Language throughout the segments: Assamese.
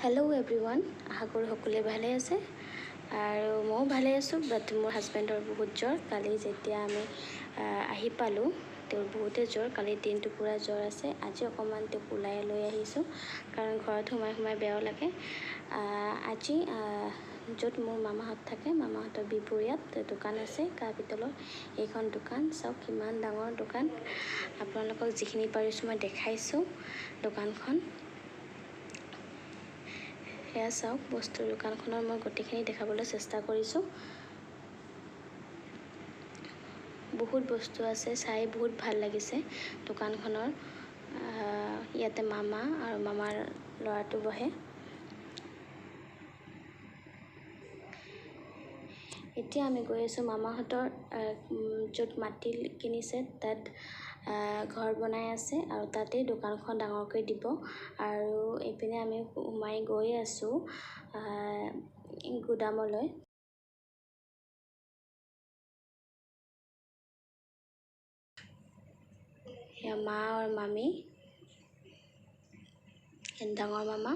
হেল্ল' এভৰিৱান, আশা কৰোঁ সকলোৱে ভালে আছে আৰু ময়ো ভালে আছোঁ। বাট মোৰ হাজবেণ্ডৰ বহুত জ্বৰ। কালি যেতিয়া আমি আহি পালোঁ, তেওঁৰ বহুতে জ্বৰ। কালিৰ দিনটো পূৰা জ্বৰ আছে। আজি অকণমান তেওঁক ওলাই লৈ আহিছোঁ, কাৰণ ঘৰত সোমাই সোমাই বেয়াও লাগে। আজি য'ত মোৰ মামাহঁত থাকে, মামাহঁতৰ বিপৰীয়াত দোকান আছে কাঁহ পিতলৰ। এইখন দোকান চাওক, কিমান ডাঙৰ দোকান। আপোনালোকক যিখিনি পাৰিছোঁ মই দেখাইছোঁ দোকানখন। সেয়া চাওক, বস্তুৰ দোকানখনৰ মই গোটেইখিনি দেখাবলৈ চেষ্টা কৰিছোঁ। বহুত বস্তু আছে, চাই বহুত ভাল লাগিছে দোকানখনৰ। ইয়াতে মামা আৰু মামাৰ ল'ৰাটো বহে। এতিয়া আমি গৈ আছোঁ মামাহঁতৰ য'ত মাটি কিনিছে, তাত ঘৰ বনাই আছে আৰু তাতেই দোকানখন ডাঙৰকৈ দিব। আৰু এইপিনে আমি সোমাই গৈ আছোঁ গুদামলৈ। সেয়া মা আৰু মামী, ডাঙৰ মামা।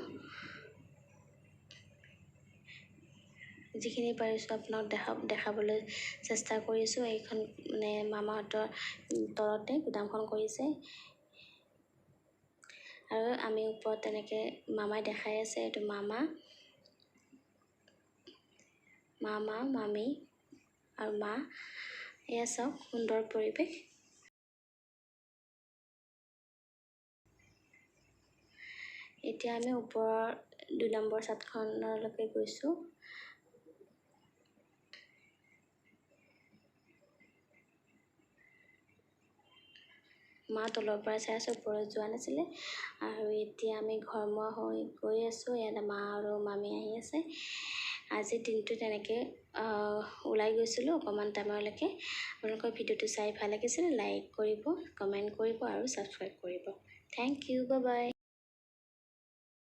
যিখিনি পাৰিছোঁ আপোনাক দেখাবলৈ চেষ্টা কৰিছোঁ। এইখন মানে মামাহঁতৰ তলতে গুদামখন কৰিছে আৰু আমি ওপৰত তেনেকৈ মামাই দেখাই আছে। এইটো মামা, মামী আৰু মা। এয়া চাওক, সুন্দৰ পৰিৱেশ। এতিয়া আমি ওপৰৰ 2 নম্বৰ ছাদখনলৈকে গৈছোঁ। মা তলৰ পৰা চাই আছে, ওপৰত যোৱা নাছিলে। আৰু এতিয়া আমি ঘৰমুৱা হৈ গৈ আছোঁ। ইয়াতে মা আৰু মামী আহি আছে। আজিৰ দিনটো তেনেকৈ ওলাই গৈছিলোঁ অকণমান টাইমলৈকে। আপোনালোকৰ ভিডিঅ'টো চাই ভাল লাগিছিল, লাইক কৰিব, কমেণ্ট কৰিব আৰু ছাবস্ক্ৰাইব কৰিব। Thank you, bye by.